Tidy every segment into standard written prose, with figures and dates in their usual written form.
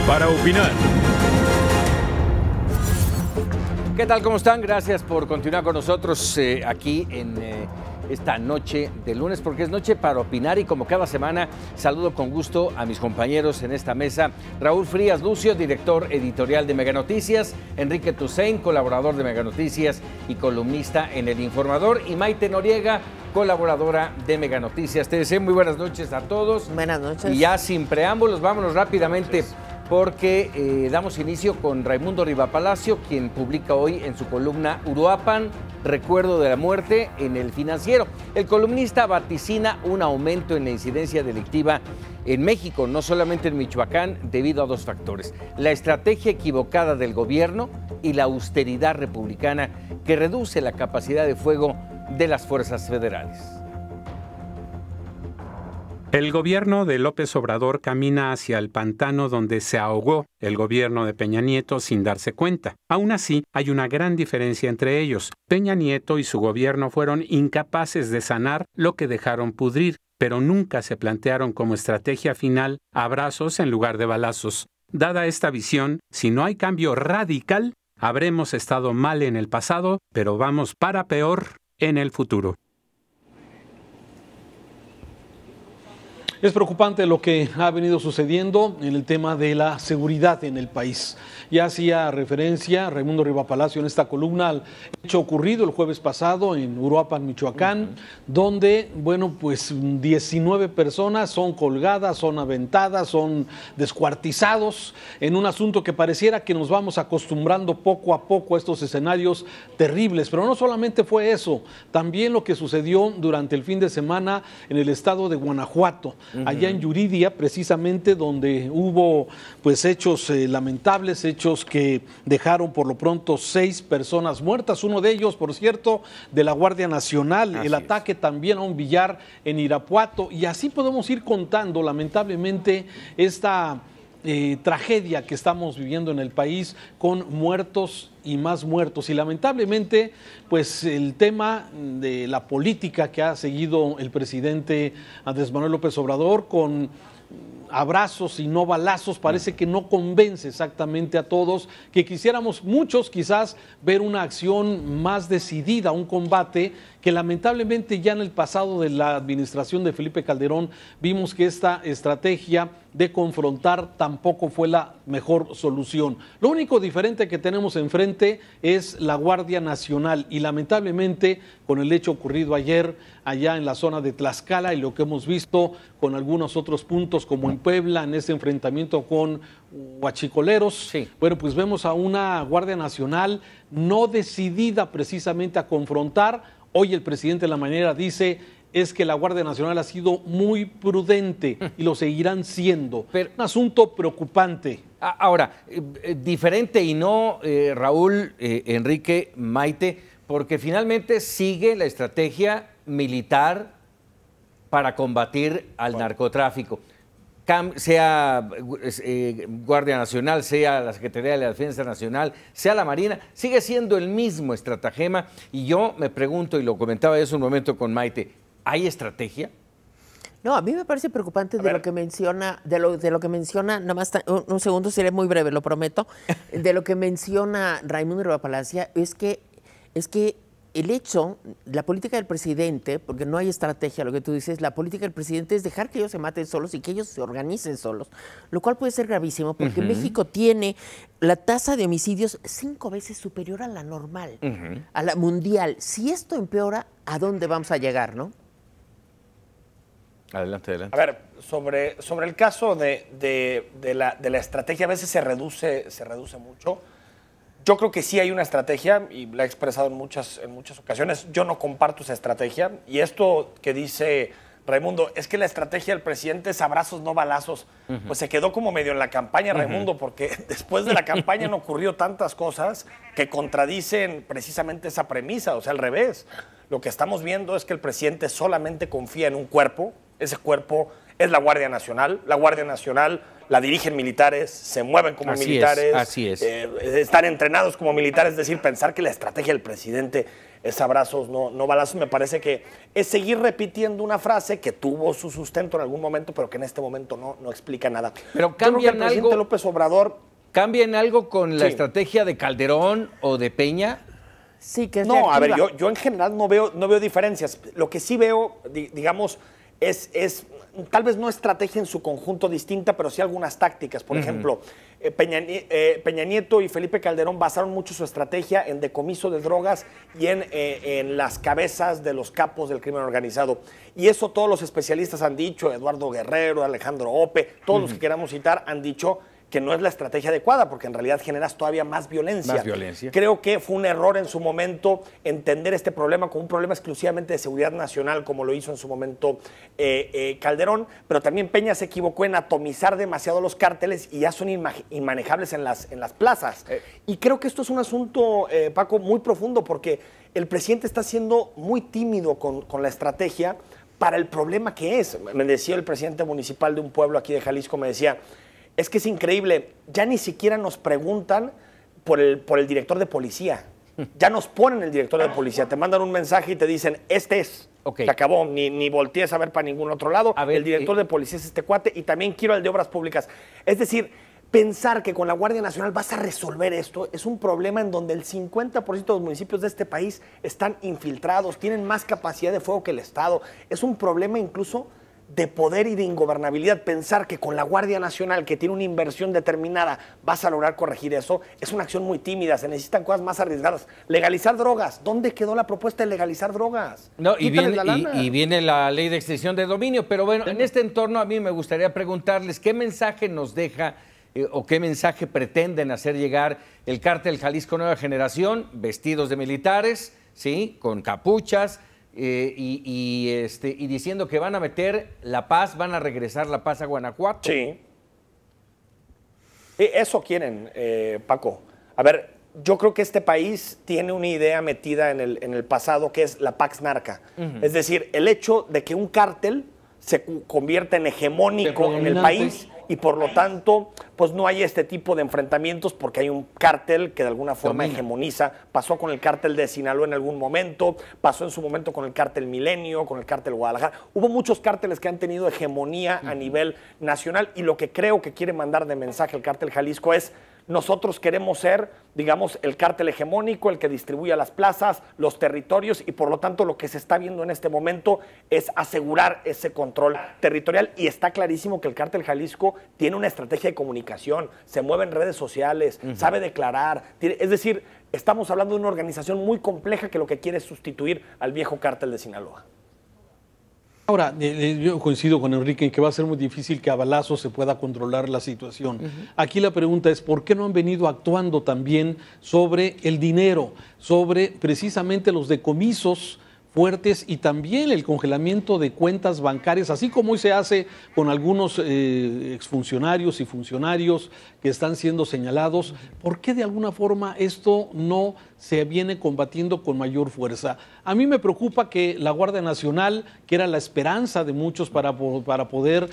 para opinar. ¿Qué tal? ¿Cómo están? Gracias por continuar con nosotros aquí en esta noche de lunes, porque es noche para opinar y como cada semana saludo con gusto a mis compañeros en esta mesa. Raúl Frías Lucio, director editorial de Mega Noticias, Enrique Tusain, colaborador de Mega Noticias y columnista en El Informador, y Maite Noriega, colaboradora de Mega Noticias. Te deseo muy buenas noches a todos. Buenas noches. Y ya sin preámbulos, vámonos rápidamente porque damos inicio con Raimundo Rivapalacio, quien publica hoy en su columna Uruapan, recuerdo de la muerte, en El Financiero. El columnista vaticina un aumento en la incidencia delictiva en México, no solamente en Michoacán, debido a dos factores: la estrategia equivocada del gobierno y la austeridad republicana que reduce la capacidad de fuego de las fuerzas federales. El gobierno de López Obrador camina hacia el pantano donde se ahogó el gobierno de Peña Nieto sin darse cuenta. Aún así, hay una gran diferencia entre ellos. Peña Nieto y su gobierno fueron incapaces de sanar lo que dejaron pudrir, pero nunca se plantearon como estrategia final abrazos en lugar de balazos. Dada esta visión, si no hay cambio radical, habremos estado mal en el pasado, pero vamos para peor en el futuro. Es preocupante lo que ha venido sucediendo en el tema de la seguridad en el país. Ya hacía referencia Raimundo Rivapalacio en esta columna al hecho ocurrido el jueves pasado en Uruapan, Michoacán, donde, bueno, pues 19 personas son colgadas, son aventadas, son descuartizados en un asunto que pareciera que nos vamos acostumbrando poco a poco a estos escenarios terribles. Pero no solamente fue eso, también lo que sucedió durante el fin de semana en el estado de Guanajuato. Allá en Yuridia, precisamente, donde hubo pues hechos lamentables, hechos que dejaron por lo pronto 6 personas muertas, uno de ellos, por cierto, de la Guardia Nacional, el ataque también a un billar en Irapuato, y así podemos ir contando lamentablemente esta tragedia que estamos viviendo en el país, con muertos y más muertos. Y lamentablemente, pues el tema de la política que ha seguido el presidente Andrés Manuel López Obrador, con abrazos y no balazos, parece que no convence exactamente a todos, que quisiéramos muchos quizás ver una acción más decidida, un combate que lamentablemente ya en el pasado de la administración de Felipe Calderón vimos que esta estrategia de confrontar tampoco fue la mejor solución. Lo único diferente que tenemos enfrente es la Guardia Nacional, y lamentablemente con el hecho ocurrido ayer allá en la zona de Tlaxcala y lo que hemos visto con algunos otros puntos como en Puebla, en ese enfrentamiento con huachicoleros, bueno, pues vemos a una Guardia Nacional no decidida precisamente a confrontar. Hoy el presidente de la mañanera dice es que la Guardia Nacional ha sido muy prudente y lo seguirán siendo. Pero, un asunto preocupante. Ahora, diferente y no, Raúl, Enrique, Maite, porque finalmente sigue la estrategia militar para combatir al narcotráfico. Sea Guardia Nacional, sea la Secretaría de la Defensa Nacional, sea la Marina, sigue siendo el mismo estratagema. Y yo me pregunto, y lo comentaba hace un momento con Maite, ¿hay estrategia? No, a mí me parece preocupante de lo que menciona, de lo que menciona, nada más un segundo, seré muy breve, lo prometo, de lo que menciona Raimundo Rivapalacio, es que el hecho, la política del presidente, porque no hay estrategia, lo que tú dices, la política del presidente es dejar que ellos se maten solos y que ellos se organicen solos, lo cual puede ser gravísimo porque México tiene la tasa de homicidios 5 veces superior a la normal, a la mundial. Si esto empeora, ¿a dónde vamos a llegar, no? Adelante, adelante. A ver, sobre el caso de la estrategia, a veces se reduce mucho. Yo creo que sí hay una estrategia y la he expresado en muchas ocasiones. Yo no comparto esa estrategia, y esto que dice Raimundo, es que la estrategia del presidente es abrazos, no balazos. Pues se quedó como medio en la campaña, Raimundo, porque después de la campaña han ocurrido tantas cosas que contradicen precisamente esa premisa, o sea, al revés. Lo que estamos viendo es que el presidente solamente confía en un cuerpo, ese cuerpo es la Guardia Nacional. La Guardia Nacional la dirigen militares, se mueven como militares, así es. Están entrenados como militares. Es decir, pensar que la estrategia del presidente es abrazos, no balazos. Me parece que es seguir repitiendo una frase que tuvo su sustento en algún momento, pero que en este momento no explica nada. Pero yo creo que el ¿cambian presidente algo? López Obrador... ¿Cambian algo con la Sí. estrategia de Calderón o de Peña? Sí, que es No, a ver, reactiva. yo en general no veo diferencias. Lo que sí veo, digamos, es tal vez no estrategia en su conjunto distinta, pero sí algunas tácticas. Por ejemplo, Peña Nieto y Felipe Calderón basaron mucho su estrategia en decomiso de drogas y en las cabezas de los capos del crimen organizado. Y eso todos los especialistas han dicho, Eduardo Guerrero, Alejandro Ope, todos los que queramos citar han dicho que no es la estrategia adecuada, porque en realidad generas todavía más violencia. Más violencia. Creo que fue un error en su momento entender este problema como un problema exclusivamente de seguridad nacional, como lo hizo en su momento Calderón, pero también Peña se equivocó en atomizar demasiado los cárteles y ya son inmanejables en las plazas. Y creo que esto es un asunto, Paco, muy profundo, porque el presidente está siendo muy tímido con la estrategia para el problema que es. Me decía el presidente municipal de un pueblo aquí de Jalisco, me decía, es que es increíble, ya ni siquiera nos preguntan por el director de policía. Ya nos ponen el director de policía, te mandan un mensaje y te dicen, este es, Okay. se acabó, ni voltees a ver para ningún otro lado, A ver, el director de policía es este cuate y también quiero el de obras públicas. Es decir, pensar que con la Guardia Nacional vas a resolver esto es un problema en donde el 50% de los municipios de este país están infiltrados, tienen más capacidad de fuego que el Estado. Es un problema incluso de poder y de ingobernabilidad. Pensar que con la Guardia Nacional, que tiene una inversión determinada, vas a lograr corregir eso, es una acción muy tímida, se necesitan cosas más arriesgadas. Legalizar drogas, ¿dónde quedó la propuesta de legalizar drogas? No, y Quítales viene, la lana. y viene la ley de extinción de dominio, pero bueno, en este entorno a mí me gustaría preguntarles qué mensaje nos deja o qué mensaje pretenden hacer llegar el cártel Jalisco Nueva Generación, vestidos de militares, ¿sí? Con capuchas, y diciendo que van a meter la paz, van a regresar la paz a Guanajuato. Sí. Eso quieren, Paco. A ver, yo creo que este país tiene una idea metida en el pasado que es la Pax Narca. Es decir, el hecho de que un cártel se convierta en hegemónico en el país y por lo tanto pues no hay este tipo de enfrentamientos porque hay un cártel que de alguna forma hegemoniza. Pasó con el cártel de Sinaloa en algún momento, pasó en su momento con el cártel Milenio, con el cártel Guadalajara. Hubo muchos cárteles que han tenido hegemonía a nivel nacional y lo que creo que quiere mandar de mensaje el cártel Jalisco es: nosotros queremos ser, digamos, el cártel hegemónico, el que distribuya las plazas, los territorios, y por lo tanto lo que se está viendo en este momento es asegurar ese control territorial. Y está clarísimo que el cártel Jalisco tiene una estrategia de comunicación, se mueve en redes sociales, sabe declarar. Es decir, estamos hablando de una organización muy compleja que lo que quiere es sustituir al viejo cártel de Sinaloa. Ahora, yo coincido con Enrique en que va a ser muy difícil que a balazos se pueda controlar la situación. Aquí la pregunta es, ¿por qué no han venido actuando también sobre el dinero, sobre precisamente los decomisos fuertes y también el congelamiento de cuentas bancarias, así como hoy se hace con algunos exfuncionarios y funcionarios que están siendo señalados? ¿Por qué de alguna forma esto no se viene combatiendo con mayor fuerza? A mí me preocupa que la Guardia Nacional, que era la esperanza de muchos para poder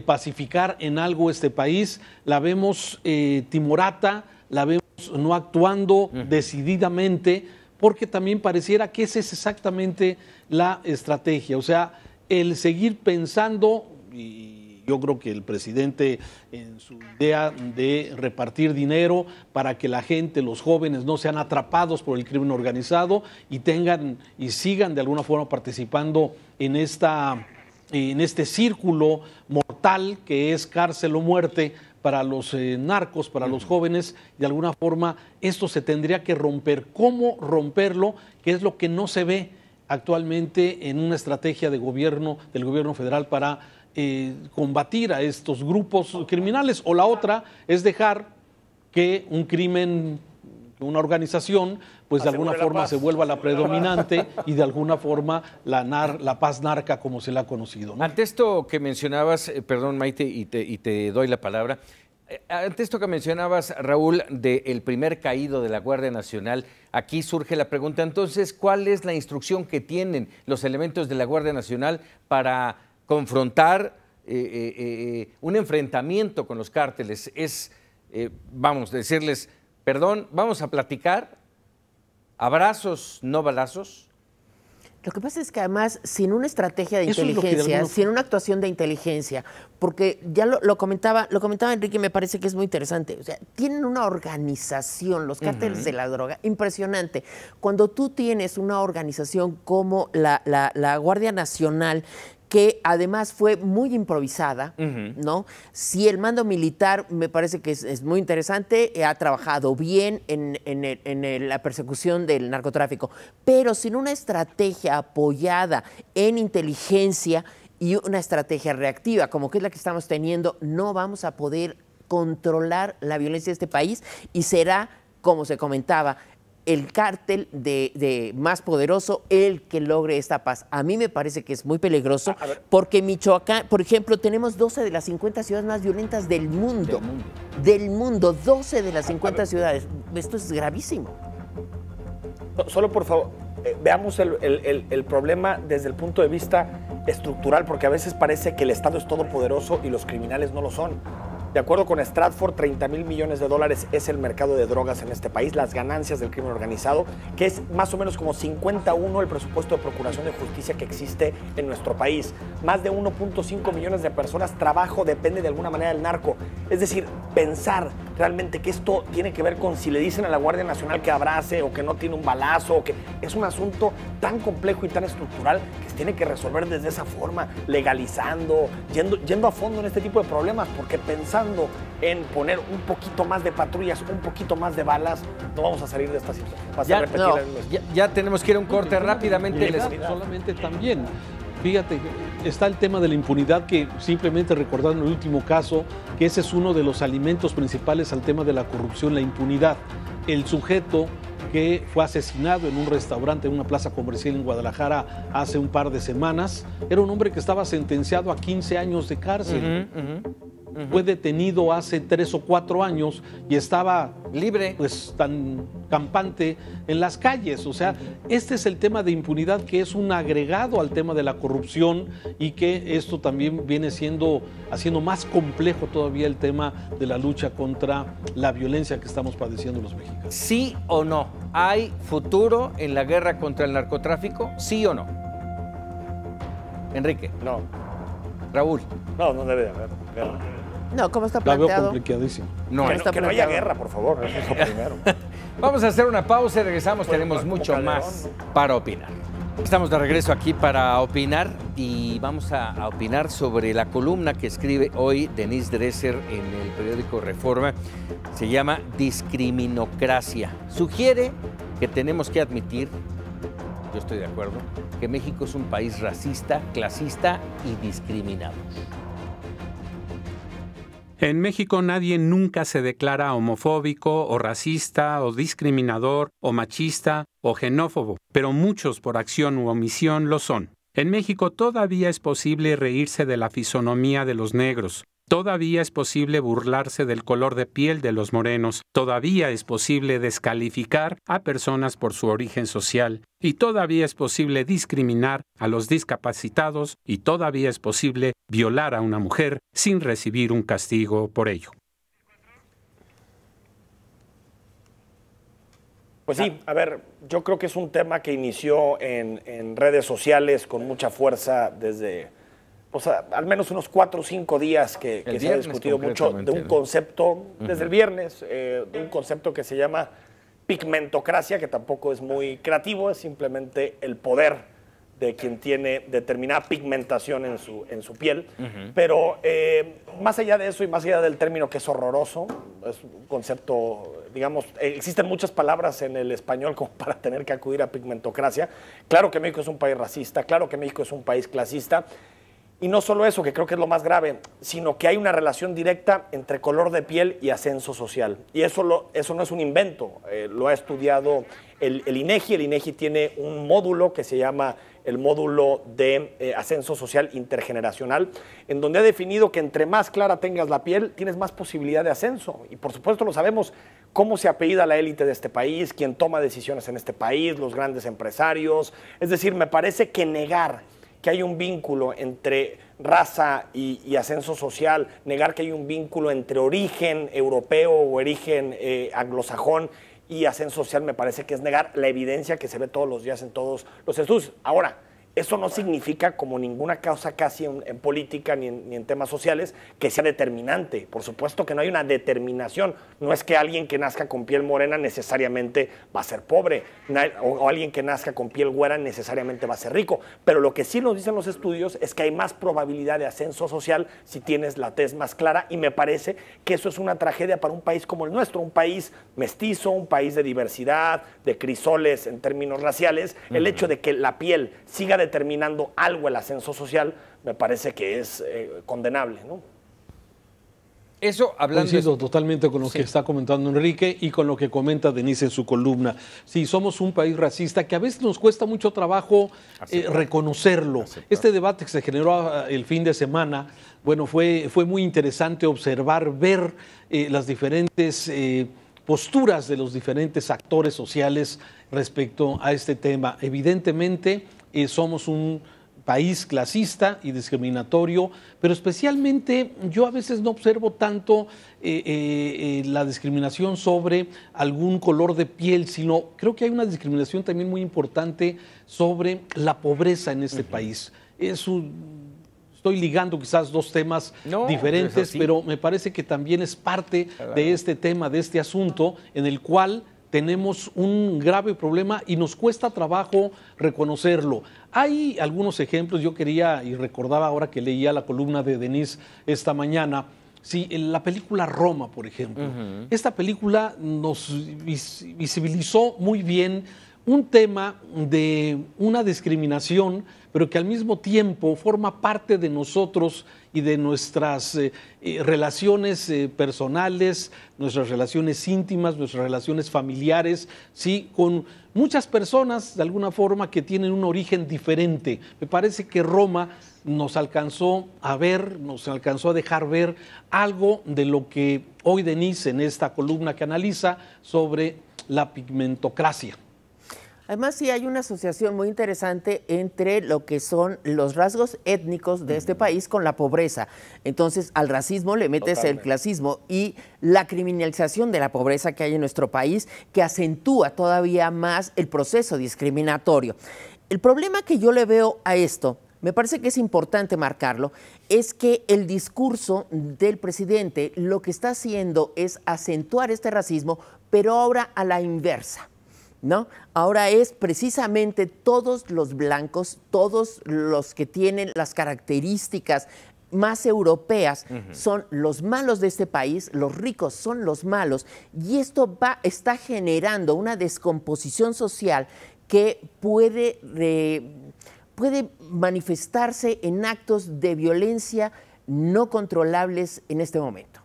pacificar en algo este país, la vemos timorata, la vemos no actuando decididamente, porque también pareciera que esa es exactamente la estrategia. O sea, el seguir pensando, y yo creo que el presidente en su idea de repartir dinero para que la gente, los jóvenes, no sean atrapados por el crimen organizado y tengan y sigan de alguna forma participando en este círculo mortal que es cárcel o muerte para los narcos, para los jóvenes. De alguna forma esto se tendría que romper. ¿Cómo romperlo? Que es lo que no se ve actualmente en una estrategia de gobierno, del gobierno federal para combatir a estos grupos criminales. O la otra es dejar que un crimen, una organización, pues de alguna forma se vuelva la predominante y de alguna forma la paz narca como se la ha conocido, ¿no? Ante esto que mencionabas, perdón Maite, y te doy la palabra, ante esto que mencionabas, Raúl, del primer caído de la Guardia Nacional, aquí surge la pregunta, entonces, ¿cuál es la instrucción que tienen los elementos de la Guardia Nacional para confrontar un enfrentamiento con los cárteles? Es, vamos a decirles, perdón, vamos a platicar. ¿Abrazos, no balazos? Lo que pasa es que además, sin una estrategia de inteligencia, sin una actuación de inteligencia, porque ya lo comentaba Enrique, me parece que es muy interesante, o sea, tienen una organización, los cárteles de la droga, impresionante. Cuando tú tienes una organización como la Guardia Nacional, que además fue muy improvisada, ¿no? Sí, el mando militar me parece que es muy interesante, ha trabajado bien en la persecución del narcotráfico, pero sin una estrategia apoyada en inteligencia y una estrategia reactiva, como que es la que estamos teniendo, no vamos a poder controlar la violencia de este país y será, como se comentaba, el cártel de más poderoso el que logre esta paz. A mí me parece que es muy peligroso porque Michoacán, por ejemplo, tenemos 12 de las 50 ciudades más violentas del mundo. Del mundo, 12 de las 50 ciudades. Esto es gravísimo. Solo por favor, veamos el problema desde el punto de vista estructural, porque a veces parece que el Estado es todopoderoso y los criminales no lo son. De acuerdo con Stratford, 30,000 millones de dólares es el mercado de drogas en este país, las ganancias del crimen organizado, que es más o menos como 51 el presupuesto de procuración de justicia que existe en nuestro país. Más de 1.5 millones de personas, trabajo depende de alguna manera del narco. Es decir, pensar realmente que esto tiene que ver con si le dicen a la Guardia Nacional que abrace o que no tiene un balazo, o que es un asunto tan complejo y tan estructural que se tiene que resolver desde esa forma, legalizando, yendo a fondo en este tipo de problemas, porque pensando en poner un poquito más de patrullas, un poquito más de balas, no vamos a salir de esta situación. Ya tenemos que ir a un corte rápidamente. Solamente también, fíjate, está el tema de la impunidad, que simplemente recordando el último caso, que ese es uno de los alimentos principales al tema de la corrupción, la impunidad. El sujeto que fue asesinado en un restaurante, en una plaza comercial en Guadalajara hace un par de semanas, era un hombre que estaba sentenciado a 15 años de cárcel. Fue detenido hace 3 o 4 años y estaba libre, pues tan campante en las calles. O sea, este es el tema de impunidad, que es un agregado al tema de la corrupción, y que esto también viene haciendo más complejo todavía el tema de la lucha contra la violencia que estamos padeciendo los mexicanos. ¿Sí o no? ¿Hay futuro en la guerra contra el narcotráfico? ¿Sí o no? Enrique. No. Raúl. No debe de haber guerra. No, ¿cómo está planteado? La veo complicadísimo. Que no haya guerra, por favor, eso es lo primero. Vamos a hacer una pausa y regresamos, tenemos mucho más para opinar. Estamos de regreso aquí para opinar y vamos a opinar sobre la columna que escribe hoy Denise Dresser en el periódico Reforma. Se llama Discriminocracia. Sugiere que tenemos que admitir, yo estoy de acuerdo, que México es un país racista, clasista y discriminado. En México nadie nunca se declara homofóbico o racista o discriminador o machista o xenófobo, pero muchos por acción u omisión lo son. En México todavía es posible reírse de la fisonomía de los negros. Todavía es posible burlarse del color de piel de los morenos, todavía es posible descalificar a personas por su origen social, y todavía es posible discriminar a los discapacitados, y todavía es posible violar a una mujer sin recibir un castigo por ello. Pues sí, a ver, yo creo que es un tema que inició en redes sociales con mucha fuerza desde... O sea, al menos unos 4 o 5 días que se ha discutido mucho de un concepto, desde el viernes, de un concepto que se llama pigmentocracia, que tampoco es muy creativo, es simplemente el poder de quien tiene determinada pigmentación en su piel. Pero más allá de eso y más allá del término, que es horroroso, es un concepto, digamos, existen muchas palabras en el español como para tener que acudir a pigmentocracia. Claro que México es un país racista, claro que México es un país clasista. Y no solo eso, que creo que es lo más grave, sino que hay una relación directa entre color de piel y ascenso social. Y eso no es un invento, lo ha estudiado el INEGI. El INEGI tiene un módulo que se llama el módulo de ascenso social intergeneracional, en donde ha definido que entre más clara tengas la piel, tienes más posibilidad de ascenso. Y por supuesto lo sabemos, cómo se apellida la élite de este país, quién toma decisiones en este país, los grandes empresarios. Es decir, me parece que negar que hay un vínculo entre raza y ascenso social, negar que hay un vínculo entre origen europeo o origen anglosajón y ascenso social me parece que es negar la evidencia que se ve todos los días en todos los estudios. Ahora, eso no significa, como ninguna causa casi en política ni en temas sociales, que sea determinante. Por supuesto que no hay una determinación. No es que alguien que nazca con piel morena necesariamente va a ser pobre, o alguien que nazca con piel güera necesariamente va a ser rico. Pero lo que sí nos dicen los estudios es que hay más probabilidad de ascenso social si tienes la tez más clara, y me parece que eso es una tragedia para un país como el nuestro, un país mestizo, un país de diversidad, de crisoles en términos raciales. El hecho de que la piel siga determinando algo el ascenso social, me parece que es condenable, ¿no? Eso hablando... Coincido totalmente con lo que está comentando Enrique y con lo que comenta Denise en su columna. Sí, somos un país racista que a veces nos cuesta mucho trabajo reconocerlo. Este debate que se generó el fin de semana, bueno, fue muy interesante observar, ver las diferentes posturas de los diferentes actores sociales respecto a este tema. Evidentemente, somos un país clasista y discriminatorio, pero especialmente yo a veces no observo tanto la discriminación sobre algún color de piel, sino creo que hay una discriminación también muy importante sobre la pobreza en este país. Estoy ligando quizás dos temas diferentes, pero me parece que también es parte de este tema, de este asunto, en el cual tenemos un grave problema y nos cuesta trabajo reconocerlo. Hay algunos ejemplos, yo quería y recordaba ahora que leía la columna de Denise esta mañana, sí, la película Roma, por ejemplo. Esta película nos visibilizó muy bien un tema de una discriminación, pero que al mismo tiempo forma parte de nosotros y de nuestras relaciones personales, nuestras relaciones íntimas, nuestras relaciones familiares, ¿sí? Con muchas personas de alguna forma que tienen un origen diferente. Me parece que Roma nos alcanzó a ver, nos alcanzó a dejar ver algo de lo que hoy Denise en esta columna que analiza sobre la pigmentocracia. Además, sí hay una asociación muy interesante entre lo que son los rasgos étnicos de este país con la pobreza. Entonces, al racismo le metes el clasismo y la criminalización de la pobreza que hay en nuestro país, que acentúa todavía más el proceso discriminatorio. El problema que yo le veo a esto, me parece que es importante marcarlo, es que el discurso del presidente lo que está haciendo es acentuar este racismo, pero ahora a la inversa, ¿no? Ahora es precisamente todos los blancos, todos los que tienen las características más europeas son los malos de este país, los ricos son los malos, y esto está generando una descomposición social que puede manifestarse en actos de violencia no controlables en este momento.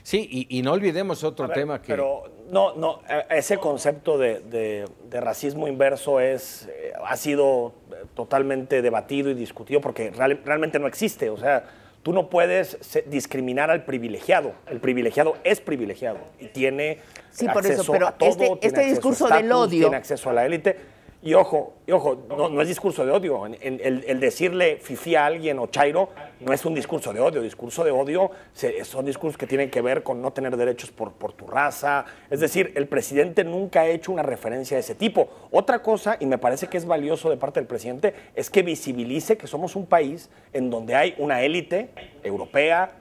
Sí, y no olvidemos otro tema que... Pero ese concepto de racismo inverso ha sido totalmente debatido y discutido porque realmente no existe. O sea, tú no puedes discriminar al privilegiado. El privilegiado es privilegiado y tiene acceso a todo, este discurso del odio, tiene acceso a la élite. Y ojo, no es discurso de odio. El decirle fifí a alguien o chairo no es un discurso de odio. Discurso de odio son discursos que tienen que ver con no tener derechos por tu raza. Es decir, el presidente nunca ha hecho una referencia de ese tipo. Otra cosa, y me parece que es valioso de parte del presidente, es que visibilice que somos un país en donde hay una élite europea,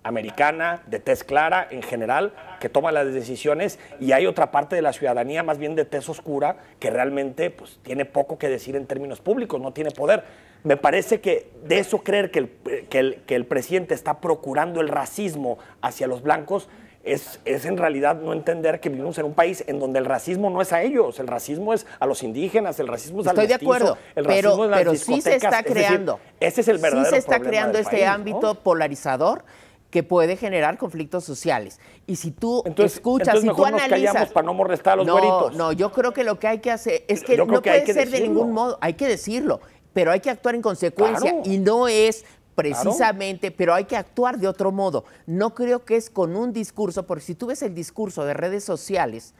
americana, de tez clara en general, que toma las decisiones, y hay otra parte de la ciudadanía más bien de tez oscura que realmente pues, tiene poco que decir en términos públicos, no tiene poder. Me parece que de eso creer que el presidente está procurando el racismo hacia los blancos es en realidad no entender que vivimos en un país en donde el racismo no es a ellos, el racismo es a los indígenas, el racismo es al mestizo. Estoy de acuerdo, el racismo es pero las sí se está creando. Es decir, ese es el verdadero sí se está problema creando del este país, ámbito ¿no? polarizador que puede generar conflictos sociales. Y si tú entonces escuchas, si tú mejor analizas... nos callamos para no molestar a los güeritos. No, yo creo que lo que hay que hacer es que no puede ser de ningún modo, hay que decirlo, pero hay que actuar en consecuencia, claro, y no es precisamente, pero hay que actuar de otro modo. No creo que es con un discurso, porque si tú ves el discurso de redes sociales,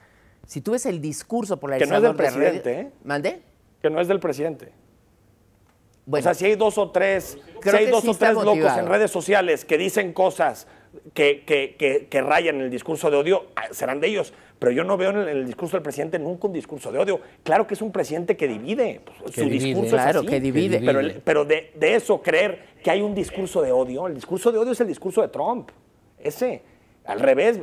si tú ves el discurso polarizador que no es del presidente, redes, ¿mande? Que no es del presidente. Bueno, o sea, si hay dos o tres motivado. locos en redes sociales que dicen cosas que rayan el discurso de odio, serán de ellos. pero yo no veo en el discurso del presidente nunca un discurso de odio. Claro que es un presidente que divide, su discurso claro, es así. que divide. Pero de eso creer que hay un discurso de odio, el discurso de odio es el discurso de Trump, ese. Al revés,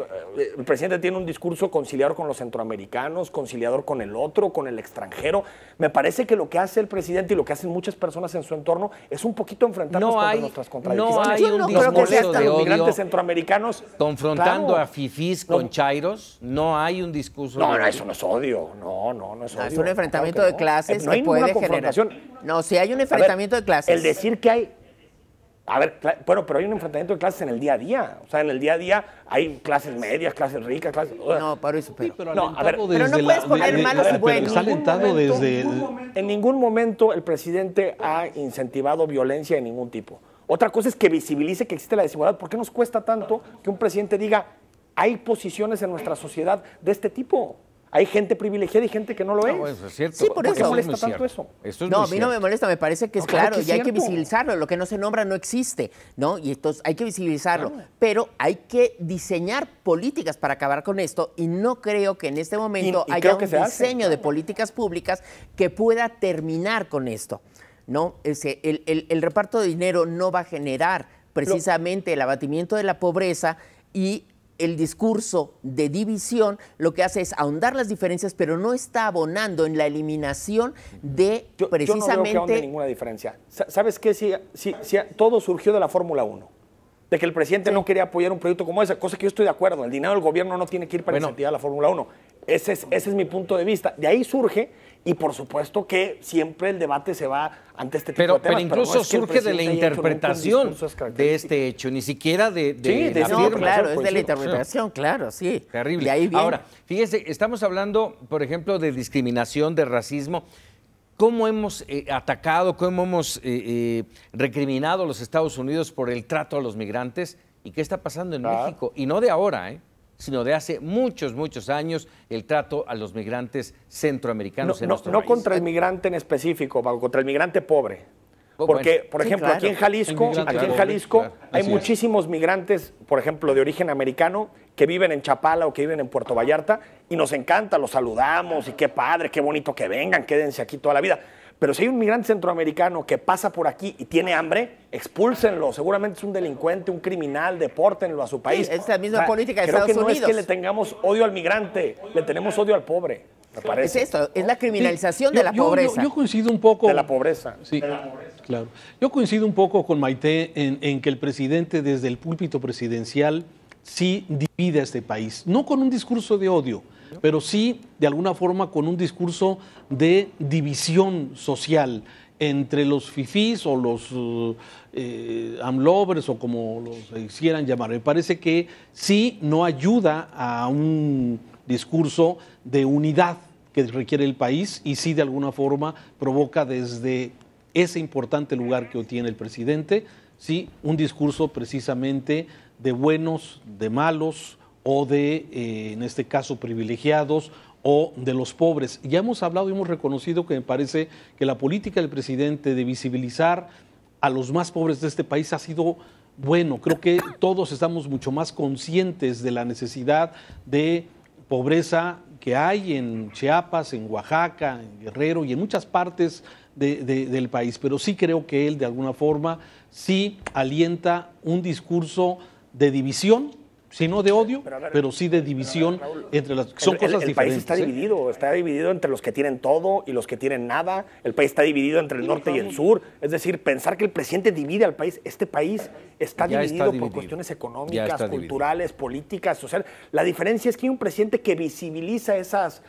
el presidente tiene un discurso conciliador con los centroamericanos, conciliador con el otro, con el extranjero. Me parece que lo que hace el presidente y lo que hacen muchas personas en su entorno es un poquito enfrentarnos contra nuestras contradicciones. No hay un discurso de los odio migrantes centroamericanos confrontando a fifís con chairos. No hay un discurso de odio. No, eso no es odio. No es odio. Es un enfrentamiento de clases no hay que puede ninguna generar. confrontación. No, si hay un enfrentamiento de clases. El decir que hay... A ver, bueno, pero hay un enfrentamiento de clases en el día a día. O sea, en el día a día hay clases medias, clases ricas, clases... No, por eso, pero... Sí, pero no, a ver, pero no puedes poner malos y buenos. Está alentado desde... En ningún momento el presidente ha incentivado violencia de ningún tipo. Otra cosa es que visibilice que existe la desigualdad. ¿Por qué nos cuesta tanto que un presidente diga hay posiciones en nuestra sociedad de este tipo? Hay gente privilegiada y gente que no lo es. No, eso es cierto. Sí, por eso. ¿Por qué molesta tanto eso? No, a mí no me molesta, me parece que es claro, y hay que cierto. visibilizarlo. Lo que no se nombra no existe, ¿no? Y entonces hay que visibilizarlo. Pero hay que diseñar políticas para acabar con esto, y no creo que en este momento haya un diseño de políticas públicas que pueda terminar con esto, ¿no? El reparto de dinero no va a generar precisamente el abatimiento de la pobreza, y el discurso de división lo que hace es ahondar las diferencias, pero no está abonando en la eliminación de precisamente... Yo no veo que ahonde ninguna diferencia. ¿Sabes qué? Si todo surgió de la Fórmula 1, de que el presidente no quería apoyar un proyecto como ese, cosa que yo estoy de acuerdo. El dinero del gobierno no tiene que ir para incentivar la Fórmula 1. Ese es mi punto de vista. De ahí surge, y por supuesto que siempre el debate se va ante este tipo de temas. Pero incluso surge de la interpretación de este hecho, ni siquiera de la no, firma. claro, es de la interpretación, claro, sí. Terrible. De ahí viene. Ahora, fíjese, estamos hablando, por ejemplo, de discriminación, de racismo. ¿Cómo hemos atacado, cómo hemos recriminado a los Estados Unidos por el trato a los migrantes? ¿Y qué está pasando en México? Y no de ahora, sino de hace muchos, muchos años, el trato a los migrantes centroamericanos en nuestro país. No contra el migrante en específico, contra el migrante pobre. Porque, por ejemplo, aquí en Jalisco, hay muchísimos migrantes, por ejemplo, de origen americano, que viven en Chapala o que viven en Puerto Vallarta, y nos encanta, los saludamos, y qué padre, qué bonito que vengan, quédense aquí toda la vida. Pero si hay un migrante centroamericano que pasa por aquí y tiene hambre, expúlsenlo. Seguramente es un delincuente, un criminal, depórtenlo a su país. Sí, es la misma política de Estados Unidos. Creo que no es que le tengamos odio al migrante, le tenemos odio al pobre, me parece. Es esto, es la criminalización de la pobreza. Yo coincido un poco... De la pobreza. Sí, claro. Yo coincido un poco con Maite en que el presidente desde el púlpito presidencial sí divide a este país. No con un discurso de odio, pero sí, de alguna forma, con un discurso de división social entre los fifís o los amlovers o como los quieran llamar. Me parece que sí no ayuda a un discurso de unidad que requiere el país, y sí de alguna forma provoca desde ese importante lugar que tiene el presidente, sí, un discurso precisamente de buenos, de malos, o de, en este caso, privilegiados, o de los pobres. Ya hemos hablado y hemos reconocido que me parece que la política del presidente de visibilizar a los más pobres de este país ha sido bueno. Creo que todos estamos mucho más conscientes de la necesidad de pobreza que hay en Chiapas, en Oaxaca, en Guerrero y en muchas partes del país. Pero sí creo que él, de alguna forma, sí alienta un discurso de división, si no de odio, pero sí de división, Raúl, entre las... Son cosas diferentes. El país está dividido entre los que tienen todo y los que tienen nada. El país está dividido entre el norte y el sur. Es decir, pensar que el presidente divide al país. Este país está dividido por cuestiones económicas, culturales, políticas, sociales. La diferencia es que hay un presidente que visibiliza esas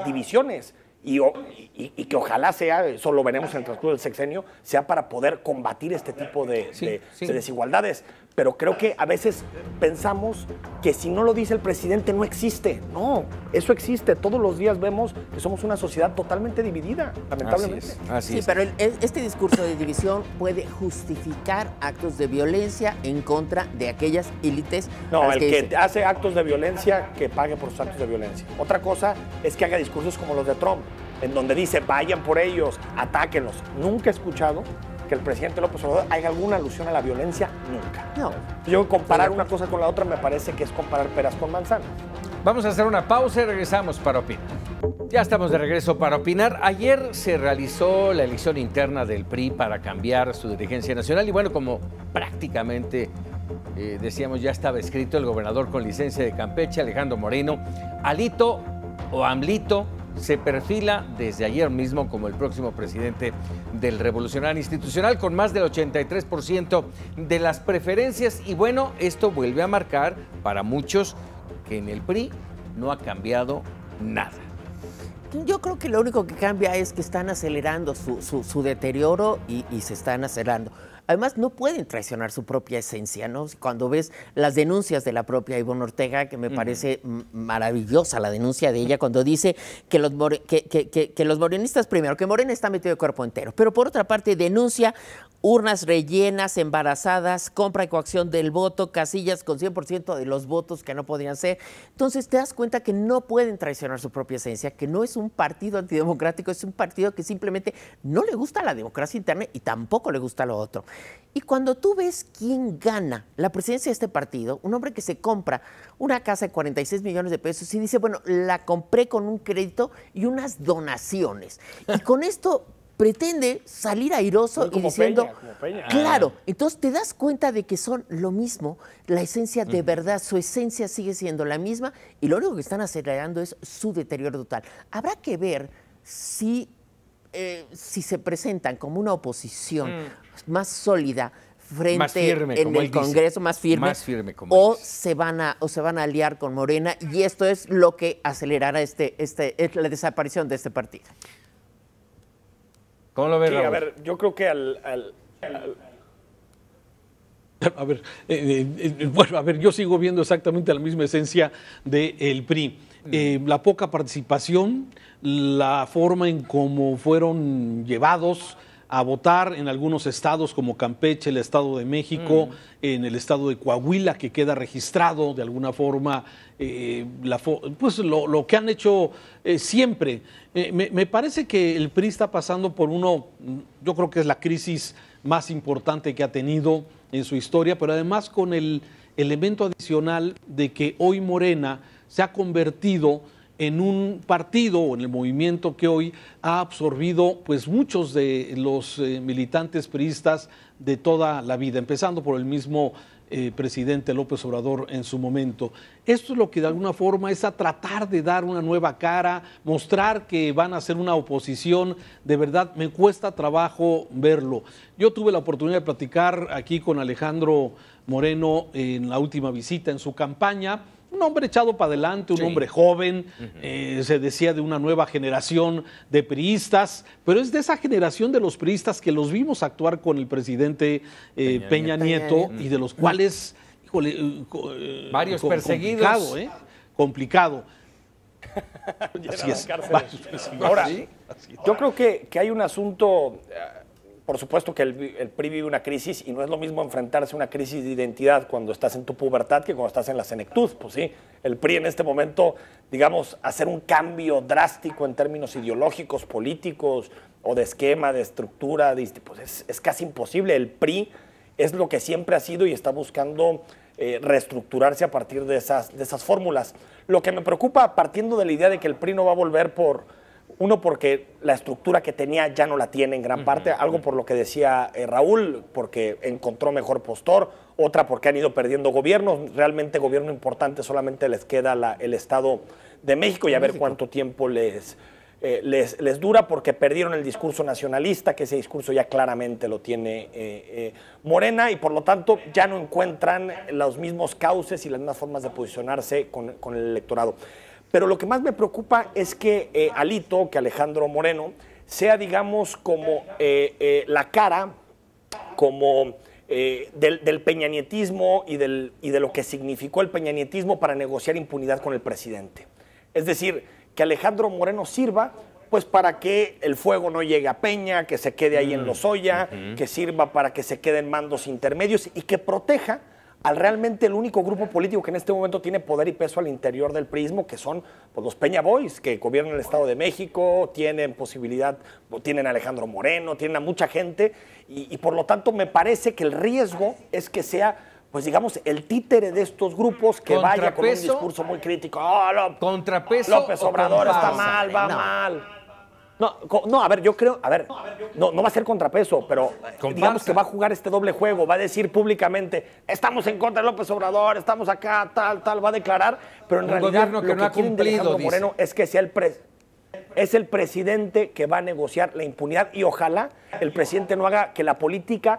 divisiones. Y que ojalá sea, eso lo veremos en el transcurso del sexenio, sea para poder combatir este tipo de desigualdades. Pero creo que a veces pensamos que si no lo dice el presidente no existe. No, eso existe. Todos los días vemos que somos una sociedad totalmente dividida, lamentablemente. Así es. Pero este discurso de división puede justificar actos de violencia en contra de aquellas élites. No, el que hace actos de violencia, que pague por sus actos de violencia. Otra cosa es que haga discursos como los de Trump, en donde dice, vayan por ellos, atáquenlos. Nunca he escuchado que el presidente López Obrador haga alguna alusión a la violencia, nunca. No. Yo comparar una cosa con la otra me parece que es comparar peras con manzanas. Vamos a hacer una pausa y regresamos para opinar. Ya estamos de regreso para opinar. Ayer se realizó la elección interna del PRI para cambiar su dirigencia nacional y bueno, como prácticamente decíamos ya estaba escrito, el gobernador con licencia de Campeche, Alejandro Moreno, Alito o AMLito, se perfila desde ayer mismo como el próximo presidente del Revolucionario Institucional con más del 83% de las preferencias y bueno, esto vuelve a marcar para muchos que en el PRI no ha cambiado nada. Yo creo que lo único que cambia es que están acelerando su deterioro y se están acelerando. Además, no pueden traicionar su propia esencia, ¿no? Cuando ves las denuncias de la propia Ivonne Ortega, que me parece maravillosa la denuncia de ella, cuando dice que los morenistas, primero, que Morena está metido de cuerpo entero, pero por otra parte denuncia urnas rellenas, embarazadas, compra y coacción del voto, casillas con 100% de los votos que no podrían ser. Entonces te das cuenta que no pueden traicionar su propia esencia, que no es un partido antidemocrático, es un partido que simplemente no le gusta la democracia interna y tampoco le gusta lo otro. Y cuando tú ves quién gana la presidencia de este partido, un hombre que se compra una casa de 46 millones de pesos y dice, bueno, la compré con un crédito y unas donaciones. Y con esto pretende salir airoso y diciendo, Peña. Claro, entonces te das cuenta de que son lo mismo, la esencia de verdad, su esencia sigue siendo la misma y lo único que están acelerando es su deterioro total. Habrá que ver si se presentan como una oposición más sólida frente más firme, en el Congreso, más firme o se van a aliar con Morena y esto es lo que acelerará la desaparición de este partido. ¿Cómo lo ves, sí, Raúl? A ver, yo creo que a ver, yo sigo viendo exactamente la misma esencia del PRI. La poca participación, la forma en cómo fueron llevados a votar en algunos estados como Campeche, el Estado de México, en el estado de Coahuila, que queda registrado de alguna forma, pues lo que han hecho siempre. Me parece que el PRI está pasando por yo creo que es la crisis más importante que ha tenido en su historia, pero además con el elemento adicional de que hoy Morena se ha convertido en un partido o en el movimiento que hoy ha absorbido pues muchos de los militantes priistas de toda la vida, empezando por el mismo presidente López Obrador en su momento. Esto es lo que de alguna forma es a tratar de dar una nueva cara, mostrar que van a ser una oposición. De verdad, me cuesta trabajo verlo. Yo tuve la oportunidad de platicar aquí con Alejandro Moreno en la última visita en su campaña. Un hombre echado para adelante, un hombre joven, se decía de una nueva generación de priistas, pero es de esa generación de los priistas que los vimos actuar con el presidente Peña Nieto y de los cuales, híjole, varios perseguidos. Complicado. Así es. Ahora, yo creo que hay un asunto. Por supuesto que el PRI vive una crisis y no es lo mismo enfrentarse a una crisis de identidad cuando estás en tu pubertad que cuando estás en la senectud. Pues sí, el PRI en este momento, digamos, hacer un cambio drástico en términos ideológicos, políticos o de esquema, de estructura, pues es casi imposible. El PRI es lo que siempre ha sido y está buscando reestructurarse a partir de esas fórmulas. Lo que me preocupa, partiendo de la idea de que el PRI no va a volver porque la estructura que tenía ya no la tiene en gran parte, algo por lo que decía Raúl, porque encontró mejor postor, otra porque han ido perdiendo gobiernos, realmente gobierno importante solamente les queda el Estado de México y a ver cuánto tiempo les dura, porque perdieron el discurso nacionalista, que ese discurso ya claramente lo tiene Morena, y por lo tanto ya no encuentran los mismos cauces y las mismas formas de posicionarse con el electorado. Pero lo que más me preocupa es que Alito, que Alejandro Moreno, sea, digamos, como la cara del peñanietismo y de lo que significó el peñanietismo para negociar impunidad con el presidente. Es decir, que Alejandro Moreno sirva pues para que el fuego no llegue a Peña, que se quede ahí en Lozoya, que sirva para que se queden mandos intermedios y que proteja al realmente el único grupo político que en este momento tiene poder y peso al interior del priismo, que son pues, los Peña Boys, que gobiernan el Estado de México, tienen tienen a Alejandro Moreno, tienen a mucha gente, y por lo tanto me parece que el riesgo es que sea pues digamos, el títere de estos grupos que vaya con un ¿Contrapeso? discurso muy crítico. Oh, ¿Contrapeso López o Obrador está comparsa? mal, va mal. No, a ver, yo creo, no va a ser contrapeso, pero digamos que va a jugar este doble juego, va a decir públicamente, estamos en contra de López Obrador, estamos acá, tal, va a declarar, pero en Un realidad gobierno que lo no que ha quieren de cumplido, Alejandro dice. Moreno es que sea es el presidente que va a negociar la impunidad y ojalá el presidente no haga que la política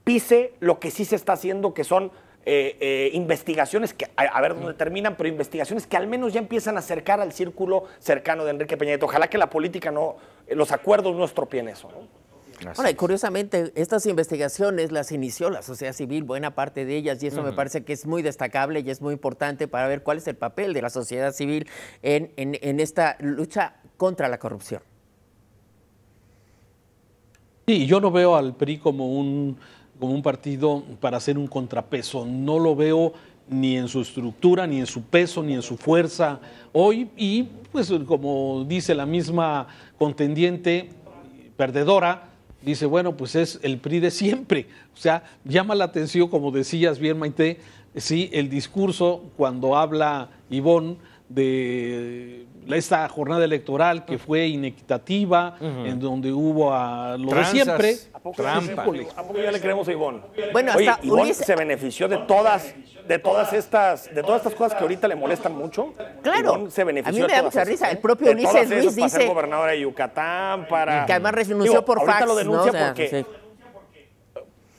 pise lo que sí se está haciendo, que son investigaciones que, a ver dónde terminan, pero investigaciones que al menos ya empiezan a acercar al círculo cercano de Enrique Peña Nieto. Ojalá que la política no, los acuerdos no estropeen eso, ¿no? Ahora, y curiosamente, estas investigaciones las inició la sociedad civil, buena parte de ellas, y eso me parece que es muy destacable y es muy importante para ver cuál es el papel de la sociedad civil en esta lucha contra la corrupción. Sí, yo no veo al PRI como un partido para hacer un contrapeso. No lo veo ni en su estructura, ni en su peso, ni en su fuerza hoy. Y pues como dice la misma contendiente perdedora, dice, bueno, pues es el PRI de siempre. O sea, llama la atención, como decías bien, Maite, sí, el discurso cuando habla Ivonne de esta jornada electoral que fue inequitativa, en donde hubo a lo de siempre. ¿A poco ya le creemos a Ivonne? Bueno, Oye, hasta Ivonne Ulises se benefició de todas estas cosas que ahorita le molestan mucho. Claro, Ivonne se benefició a mí me da de todas mucha esas, risa. ¿eh? El propio De Ulises todas Ruiz esas, para ser dice gobernadora de Yucatán, para... que además renunció por ahorita fax, lo denuncia ¿no? O sea,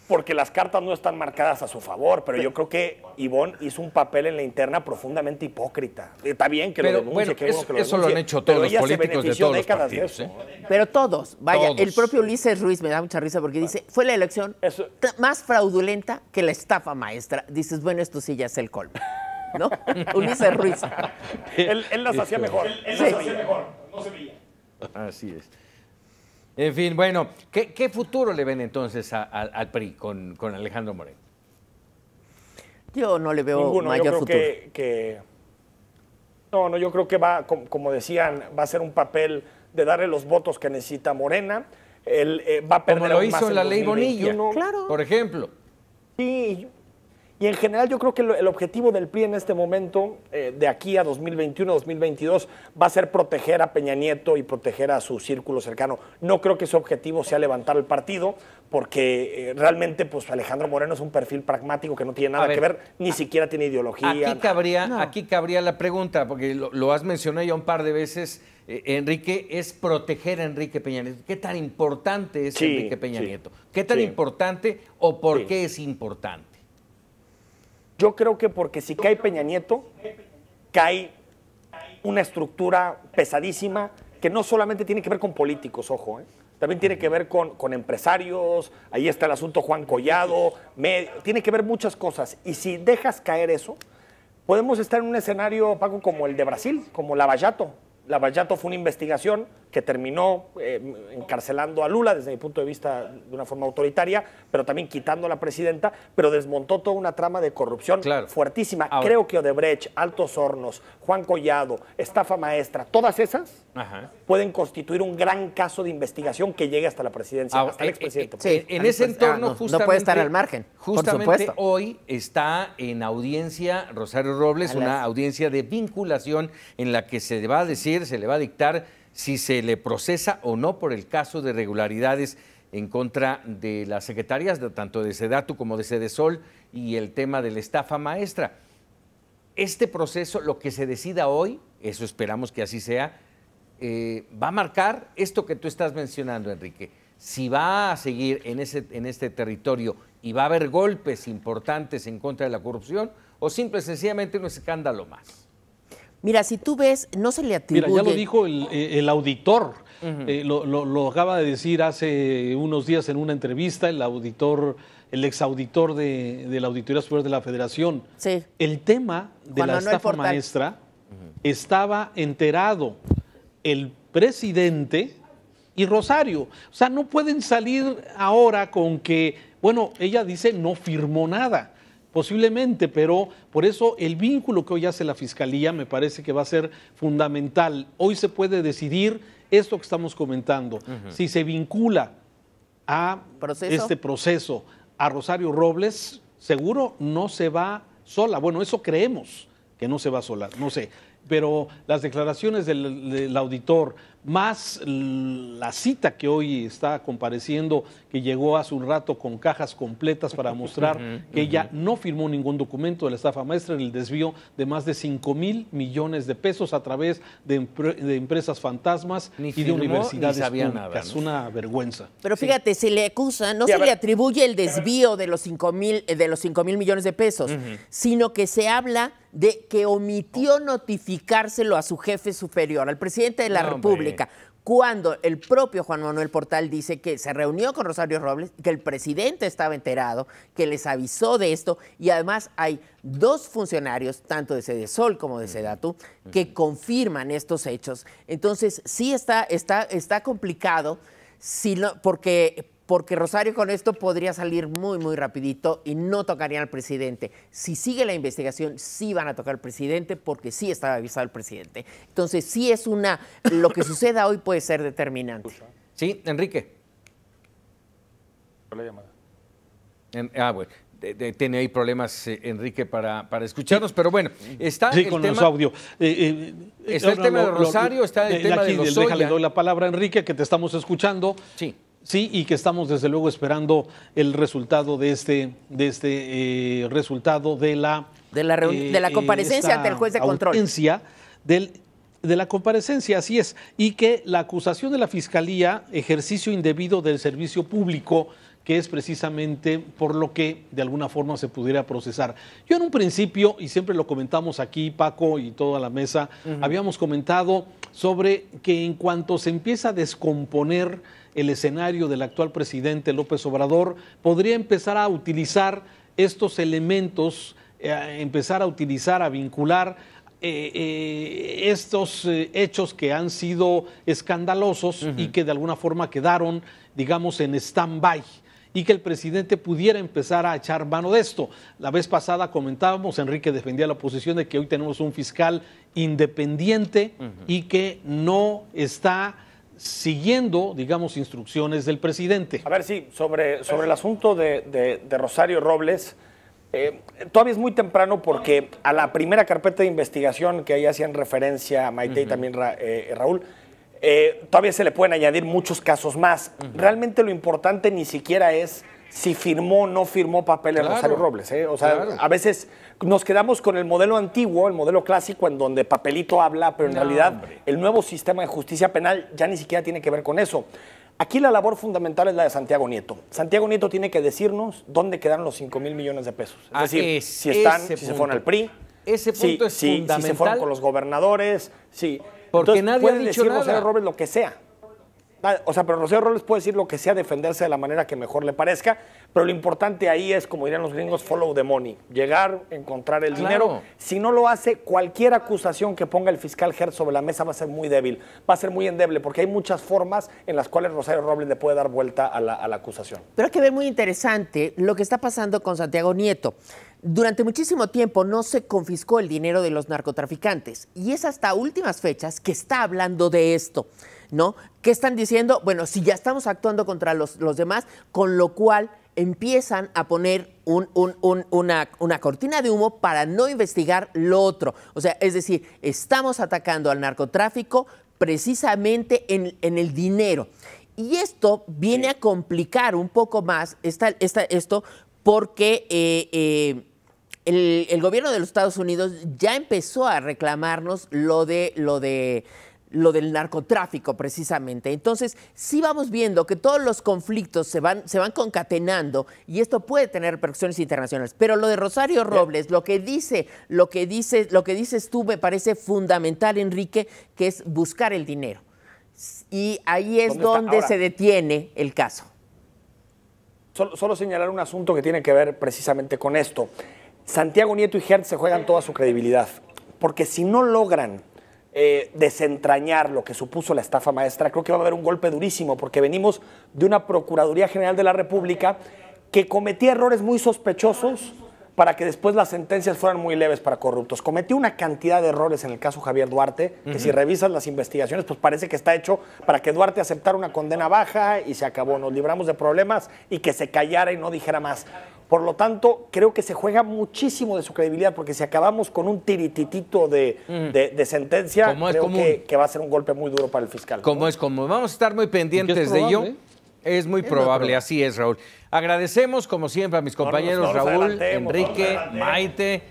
porque las cartas no están marcadas a su favor, pero yo creo que Ivonne hizo un papel en la interna profundamente hipócrita. Está bien que Pero, lo denuncie, bueno, qué bueno que lo eso lo denuncie, han hecho pero todos los ella se políticos de benefició todos los décadas de partidos, eso. Pero todos, vaya, Todos. el propio Ulises Ruiz me da mucha risa porque dice, fue la elección Eso- más fraudulenta que la estafa maestra. Dices, bueno, esto sí ya es el colmo, ¿no? Ulises Ruiz. Él las hacía mejor. Así es. En fin, bueno, ¿qué futuro le ven entonces al PRI con Alejandro Moreno? Yo no le veo Ninguno, mayor yo creo futuro. No, yo creo que va, como decían, va a ser un papel de darle los votos que necesita Morena. Él va a perder Como lo aún más hizo en la ley 2021. Bonilla, Claro. por ejemplo. Sí, y en general yo creo que el objetivo del PRI en este momento, de aquí a 2021, 2022, va a ser proteger a Peña Nieto y proteger a su círculo cercano. No creo que su objetivo sea levantar el partido, porque realmente pues Alejandro Moreno es un perfil pragmático que no tiene nada que ver, ni siquiera tiene ideología. Aquí cabría la pregunta, porque lo has mencionado ya un par de veces, Enrique, es proteger a Enrique Peña Nieto. ¿Qué tan importante es Enrique Peña Nieto? ¿Qué tan importante o por qué es importante? Yo creo que porque si cae Peña Nieto, cae una estructura pesadísima que no solamente tiene que ver con políticos, ojo, también tiene que ver con empresarios, ahí está el asunto Juan Collado, tiene que ver muchas cosas. Y si dejas caer eso, podemos estar en un escenario, Paco, como el de Brasil, como Lava Jato. Lava Jato fue una investigación que terminó encarcelando a Lula desde mi punto de vista de una forma autoritaria, pero también quitando a la presidenta, pero desmontó toda una trama de corrupción fuertísima. Ahora, creo que Odebrecht, Altos Hornos, Juan Collado, estafa maestra, todas esas pueden constituir un gran caso de investigación que llegue hasta la presidencia, hasta el expresidente. Sí, en ese entorno, justamente, no puede estar al margen, por justamente supuesto. hoy está en audiencia Rosario Robles, una audiencia de vinculación en la que se le va a decir, se le va a dictar si se le procesa o no por el caso de irregularidades en contra de las secretarias, tanto de Sedatu como de Sedesol, y el tema de la estafa maestra. Este proceso, lo que se decida hoy, eso esperamos que así sea, va a marcar esto que tú estás mencionando, Enrique. Si va a seguir en este territorio y va a haber golpes importantes en contra de la corrupción, o simple y sencillamente un escándalo más. Mira, si tú ves, no se le atribuye... Mira, ya lo dijo el auditor, lo acaba de decir hace unos días en una entrevista, el exauditor de la Auditoría Superior de la Federación. Sí. El tema de la estafa maestra estaba enterado el presidente y Rosario. O sea, no pueden salir ahora con que, bueno, ella dice no firmó nada. Posiblemente, pero por eso el vínculo que hoy hace la Fiscalía me parece que va a ser fundamental. Hoy se puede decidir esto que estamos comentando, si se vincula a este proceso a Rosario Robles, seguro no se va sola. Bueno, eso creemos que no se va sola, no sé. Pero las declaraciones del auditor, más la cita que hoy está compareciendo, que llegó hace un rato con cajas completas para mostrar que ella no firmó ningún documento de la estafa maestra en el desvío de más de 5,000 millones de pesos a través de empresas fantasmas y de universidades públicas. Nada, ¿no? Una vergüenza. Pero fíjate, se le acusa, no se le atribuye el desvío de los 5,000 millones de pesos, sino que se habla de que omitió notificárselo a su jefe superior, al presidente de la República, cuando el propio Juan Manuel Portal dice que se reunió con Rosario Robles, que el presidente estaba enterado, que les avisó de esto, y además hay 2 funcionarios, tanto de Sedesol como de Sedatu, que confirman estos hechos. Entonces, sí está complicado, porque Rosario con esto podría salir muy, muy rapidito y no tocarían al presidente. Si sigue la investigación, sí van a tocar al presidente porque sí estaba avisado el presidente. Entonces, sí es lo que suceda hoy puede ser determinante. Sí, Enrique. La llamada. Bueno. Tiene ahí problemas, Enrique, para escucharnos, pero bueno, está sí, el con tema, los audios. Está el tema de Rosario, está el tema de Lozoya. Déjale, doy la palabra a Enrique, que te estamos escuchando. Sí. Sí, y que estamos desde luego esperando el resultado de este resultado de la comparecencia ante el juez de control. De la comparecencia, así es, y que la acusación de la Fiscalía, ejercicio indebido del servicio público, que es precisamente por lo que de alguna forma se pudiera procesar. Yo en un principio, y siempre lo comentamos aquí, Paco y toda la mesa, habíamos comentado sobre que en cuanto se empieza a descomponer el escenario del actual presidente López Obrador, podría empezar a utilizar estos elementos, a vincular estos hechos que han sido escandalosos y que de alguna forma quedaron, digamos, en stand-by, y que el presidente pudiera empezar a echar mano de esto. La vez pasada comentábamos, Enrique defendía la posición de que hoy tenemos un fiscal independiente y que no está siguiendo, digamos, instrucciones del presidente. A ver, sí, sobre el asunto de Rosario Robles, todavía es muy temprano porque a la primera carpeta de investigación que ahí hacían referencia a Maite y también Raúl, todavía se le pueden añadir muchos casos más. Realmente lo importante ni siquiera es si firmó o no firmó papeles Rosario Robles. O sea, a veces nos quedamos con el modelo antiguo, el modelo clásico, en donde papelito habla, pero en realidad el nuevo sistema de justicia penal ya ni siquiera tiene que ver con eso. Aquí la labor fundamental es la de Santiago Nieto. Santiago Nieto tiene que decirnos dónde quedaron los 5,000 millones de pesos. Es decir, si se fueron al PRI, ese punto es fundamental. Si se fueron con los gobernadores, sí. Porque entonces, nadie ha dicho nada. Rosario Robles lo que sea. O sea, pero Rosario Robles puede decir lo que sea, defenderse de la manera que mejor le parezca, pero lo importante ahí es, como dirían los gringos, follow the money. Llegar, encontrar el dinero. Si no lo hace, cualquier acusación que ponga el fiscal Hertz sobre la mesa va a ser muy débil, va a ser muy endeble, porque hay muchas formas en las cuales Rosario Robles le puede dar vuelta a la acusación. Pero hay que ver muy interesante lo que está pasando con Santiago Nieto. Durante muchísimo tiempo no se confiscó el dinero de los narcotraficantes y es hasta últimas fechas que está hablando de esto, ¿no? ¿Qué están diciendo? Bueno, si ya estamos actuando contra los demás, con lo cual empiezan a poner una cortina de humo para no investigar lo otro. O sea, es decir, estamos atacando al narcotráfico precisamente en el dinero. Y esto viene a complicar un poco más esto porque el gobierno de los Estados Unidos ya empezó a reclamarnos lo del narcotráfico precisamente. Entonces, sí vamos viendo que todos los conflictos se van concatenando y esto puede tener repercusiones internacionales. Pero lo de Rosario Robles, lo que dices tú me parece fundamental, Enrique, que es buscar el dinero. Y ahí es donde se detiene el caso. Solo señalar un asunto que tiene que ver precisamente con esto. Santiago Nieto y Hertz se juegan toda su credibilidad, porque si no logran desentrañar lo que supuso la estafa maestra, creo que va a haber un golpe durísimo, porque venimos de una Procuraduría General de la República que cometía errores muy sospechosos para que después las sentencias fueran muy leves para corruptos. Cometió una cantidad de errores en el caso Javier Duarte, que si revisas las investigaciones, pues parece que está hecho para que Duarte aceptara una condena baja y se acabó. Nos libramos de problemas y que se callara y no dijera más. Por lo tanto, creo que se juega muchísimo de su credibilidad, porque si acabamos con un tirititito de sentencia, creo que va a ser un golpe muy duro para el fiscal. Como es común. Vamos a estar muy pendientes de ello. Es muy probable, así es, Raúl. Agradecemos, como siempre, a mis compañeros Raúl, Enrique, Maite,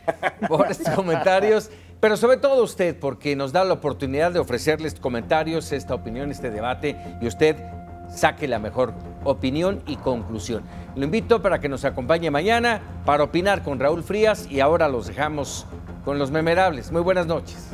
por estos comentarios, pero sobre todo a usted, porque nos da la oportunidad de ofrecerles comentarios, esta opinión, este debate, y usted saque la mejor opinión y conclusión. Lo invito para que nos acompañe mañana para opinar con Raúl Frías, y ahora los dejamos con los memorables. Muy buenas noches.